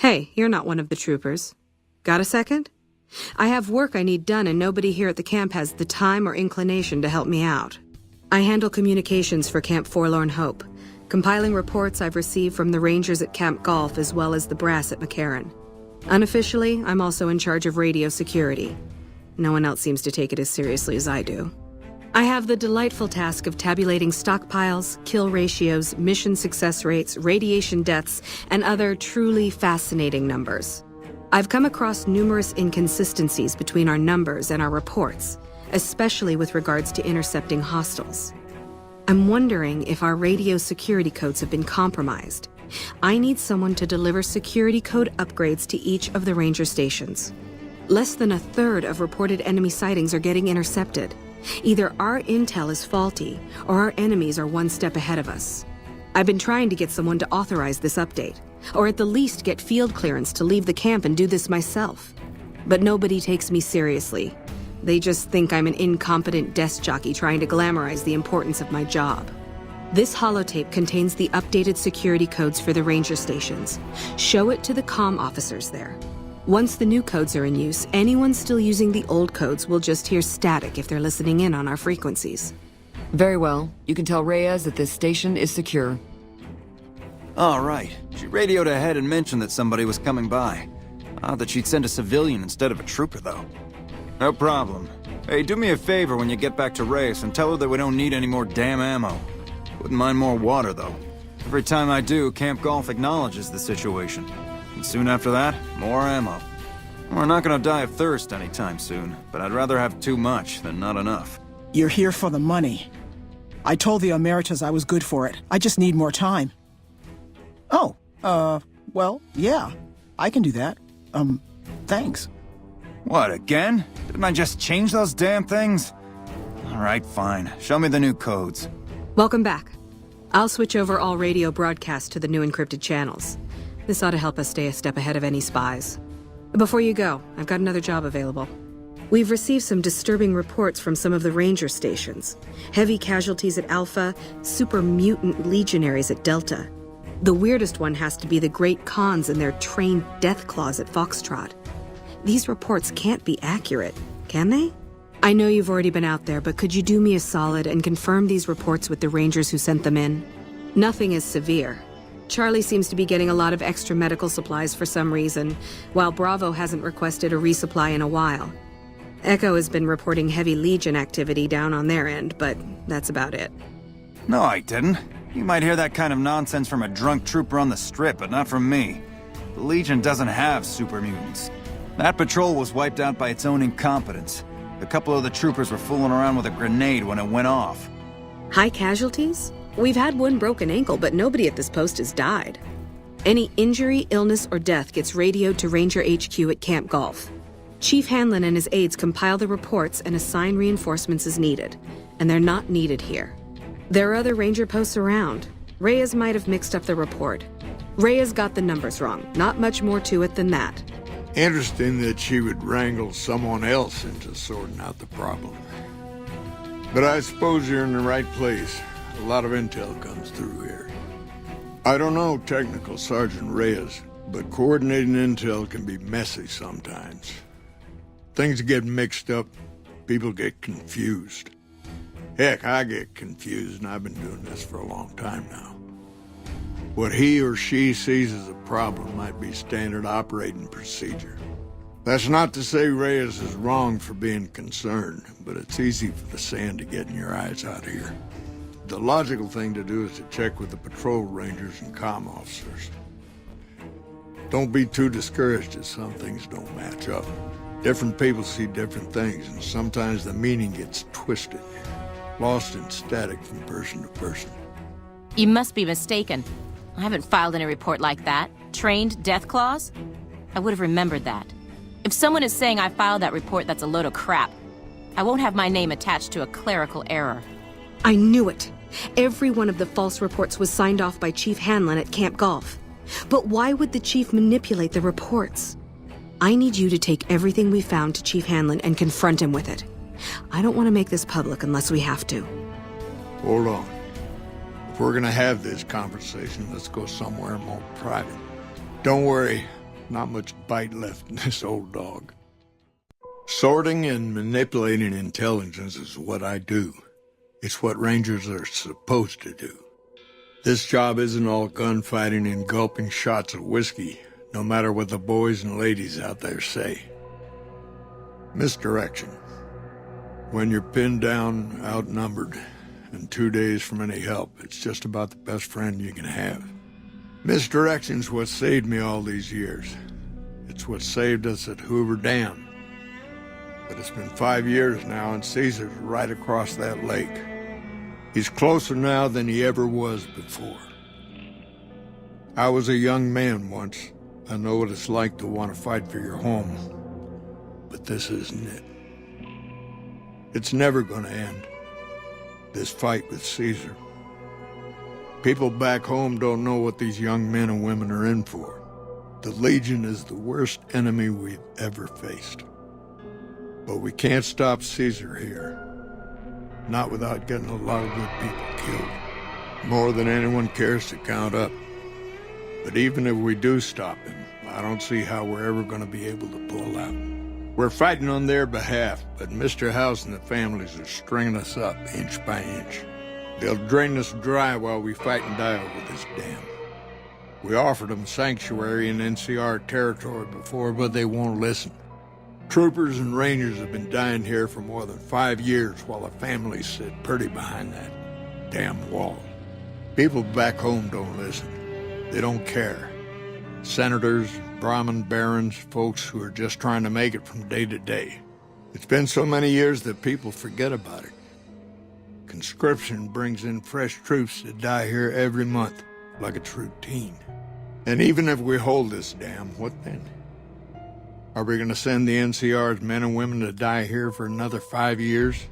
Hey, you're not one of the troopers. Got a second? I have work I need done and nobody here at the camp has the time or inclination to help me out. I handle communications for Camp Forlorn Hope, compiling reports I've received from the rangers at Camp Golf as well as the brass at McCarran. Unofficially, I'm also in charge of radio security. No one else seems to take it as seriously as I do. I have the delightful task of tabulating stockpiles, kill ratios, mission success rates, radiation deaths, and other truly fascinating numbers. I've come across numerous inconsistencies between our numbers and our reports, especially with regards to intercepting hostiles. I'm wondering if our radio security codes have been compromised. I need someone to deliver security code upgrades to each of the ranger stations. Less than a third of reported enemy sightings are getting intercepted. Either our intel is faulty, or our enemies are one step ahead of us. I've been trying to get someone to authorize this update, or at the least get field clearance to leave the camp and do this myself. But nobody takes me seriously. They just think I'm an incompetent desk jockey trying to glamorize the importance of my job. This holotape contains the updated security codes for the ranger stations. Show it to the comm officers there. Once the new codes are in use, anyone still using the old codes will just hear static if they're listening in on our frequencies. Very well. You can tell Reyes that this station is secure. All right. She radioed ahead and mentioned that somebody was coming by. Odd that she'd send a civilian instead of a trooper, though. No problem. Hey, do me a favor when you get back to Reyes and tell her that we don't need any more damn ammo. Wouldn't mind more water, though. Every time I do, Camp Golf acknowledges the situation. And soon after that, more ammo. We're not gonna die of thirst anytime soon, but I'd rather have too much than not enough. You're here for the money. I told the Emeritus I was good for it. I just need more time. Oh, well, yeah. I can do that. Thanks. What, again? Didn't I just change those damn things? All right, fine. Show me the new codes. Welcome back. I'll switch over all radio broadcasts to the new encrypted channels. This ought to help us stay a step ahead of any spies. Before you go, I've got another job available. We've received some disturbing reports from some of the ranger stations. Heavy casualties at Alpha, super mutant legionaries at Delta. The weirdest one has to be the Great Khans and their trained death claws at Foxtrot. These reports can't be accurate, can they? I know you've already been out there, but could you do me a solid and confirm these reports with the rangers who sent them in? Nothing is severe. Charlie seems to be getting a lot of extra medical supplies for some reason, while Bravo hasn't requested a resupply in a while. Echo has been reporting heavy Legion activity down on their end, but that's about it. No, I didn't. You might hear that kind of nonsense from a drunk trooper on the strip, but not from me. The Legion doesn't have super mutants. That patrol was wiped out by its own incompetence. A couple of the troopers were fooling around with a grenade when it went off. High casualties? We've had one broken ankle, but nobody at this post has died. Any injury, illness, or death gets radioed to Ranger HQ at Camp Golf. Chief Hanlon and his aides compile the reports and assign reinforcements as needed, and they're not needed here. There are other ranger posts around. Reyes might have mixed up the report. Reyes got the numbers wrong. Not much more to it than that. Interesting that she would wrangle someone else into sorting out the problem. But I suppose you're in the right place. A lot of intel comes through here. I don't know Technical Sergeant Reyes, but coordinating intel can be messy sometimes. Things get mixed up, people get confused. Heck, I get confused, and I've been doing this for a long time now. What he or she sees as a problem might be standard operating procedure. That's not to say Reyes is wrong for being concerned, but it's easy for the sand to get in your eyes out here. The logical thing to do is to check with the patrol rangers and comm officers. Don't be too discouraged if some things don't match up. Different people see different things, and sometimes the meaning gets twisted, lost in static from person to person. You must be mistaken. I haven't filed any report like that. Trained death claws? I would have remembered that. If someone is saying I filed that report, that's a load of crap. I won't have my name attached to a clerical error. I knew it. Every one of the false reports was signed off by Chief Hanlon at Camp Golf. But why would the Chief manipulate the reports? I need you to take everything we found to Chief Hanlon and confront him with it. I don't want to make this public unless we have to. Hold on. If we're gonna have this conversation, let's go somewhere more private. Don't worry, Not much bite left in this old dog. Sorting and manipulating intelligence is what I do. It's what Rangers are supposed to do. This job isn't all gunfighting and gulping shots of whiskey, no matter what the boys and ladies out there say. Misdirection. When you're pinned down, outnumbered, and 2 days from any help, it's just about the best friend you can have. Misdirection's what saved me all these years. It's what saved us at Hoover Dam. But it's been 5 years now, and Caesar's right across that lake. He's closer now than he ever was before. I was a young man once. I know what it's like to want to fight for your home. But this isn't it. It's never going to end, this fight with Caesar. People back home don't know what these young men and women are in for. The Legion is the worst enemy we've ever faced. But we can't stop Caesar here. Not without getting a lot of good people killed. More than anyone cares to count up. But even if we do stop him, I don't see how we're ever going to be able to pull out. We're fighting on their behalf, but Mr. House and the families are stringing us up inch by inch. They'll drain us dry while we fight and die over this dam. We offered them sanctuary in NCR territory before, but they won't listen. Troopers and Rangers have been dying here for more than 5 years while the families sit pretty behind that damn wall. People back home don't listen. They don't care. Senators, Brahmin barons, folks who are just trying to make it from day to day. It's been so many years that people forget about it. Conscription brings in fresh troops that die here every month, like it's routine. And even if we hold this dam, what then? Are we going to send the NCR's men and women to die here for another 5 years?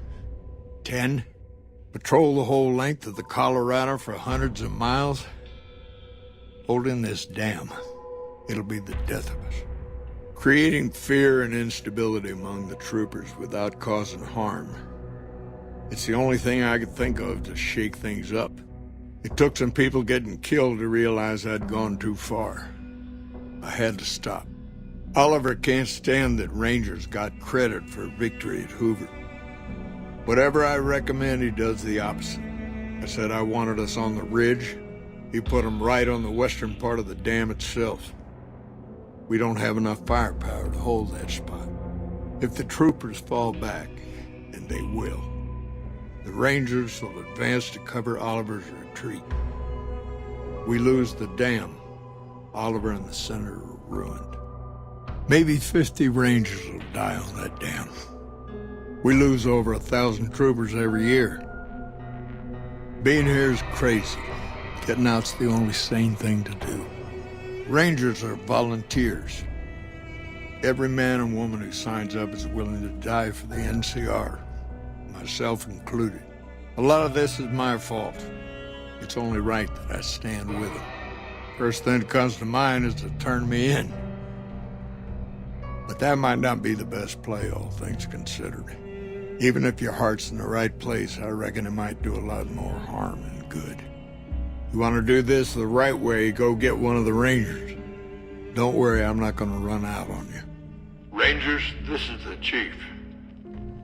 10? Patrol the whole length of the Colorado for hundreds of miles? Holding this dam, it'll be the death of us. Creating fear and instability among the troopers without causing harm. It's the only thing I could think of to shake things up. It took some people getting killed to realize I'd gone too far. I had to stop. Oliver can't stand that Rangers got credit for victory at Hoover. Whatever I recommend, he does the opposite. I said I wanted us on the ridge. He put them right on the western part of the dam itself. We don't have enough firepower to hold that spot. If the troopers fall back, and they will, the Rangers will advance to cover Oliver's retreat. We lose the dam. Oliver and the Senator are ruined. Maybe 50 Rangers will die on that dam. We lose over 1,000 troopers every year. Being here is crazy. Getting out's the only sane thing to do. Rangers are volunteers. Every man and woman who signs up is willing to die for the NCR, myself included. A lot of this is my fault. It's only right that I stand with them. First thing that comes to mind is to turn me in. But that might not be the best play, all things considered. Even if your heart's in the right place, I reckon it might do a lot more harm than good. You want to do this the right way, go get one of the Rangers. Don't worry, I'm not going to run out on you. Rangers, this is the Chief.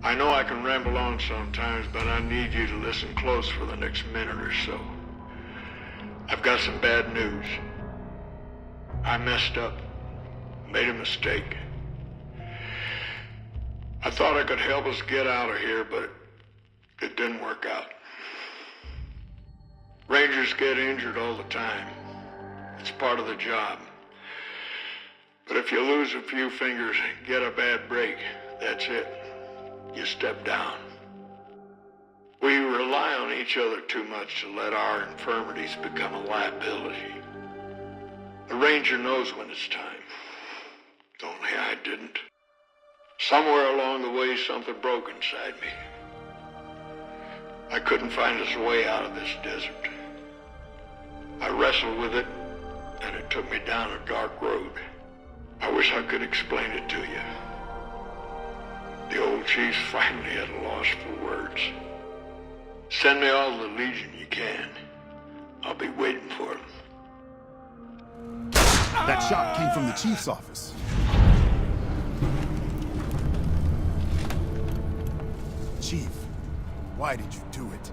I know I can ramble on sometimes, but I need you to listen close for the next minute or so. I've got some bad news. I messed up. Made a mistake. I thought I could help us get out of here, but it didn't work out. Rangers get injured all the time. It's part of the job. But if you lose a few fingers, get a bad break, that's it. You step down. We rely on each other too much to let our infirmities become a liability. The Ranger knows when it's time. Only I didn't. Somewhere along the way, something broke inside me. I couldn't find us a way out of this desert. I wrestled with it, and it took me down a dark road. I wish I could explain it to you. The old chief's finally at a loss for words. Send me all the Legion you can. I'll be waiting for them. That shot came from the chief's office. Chief, why did you do it?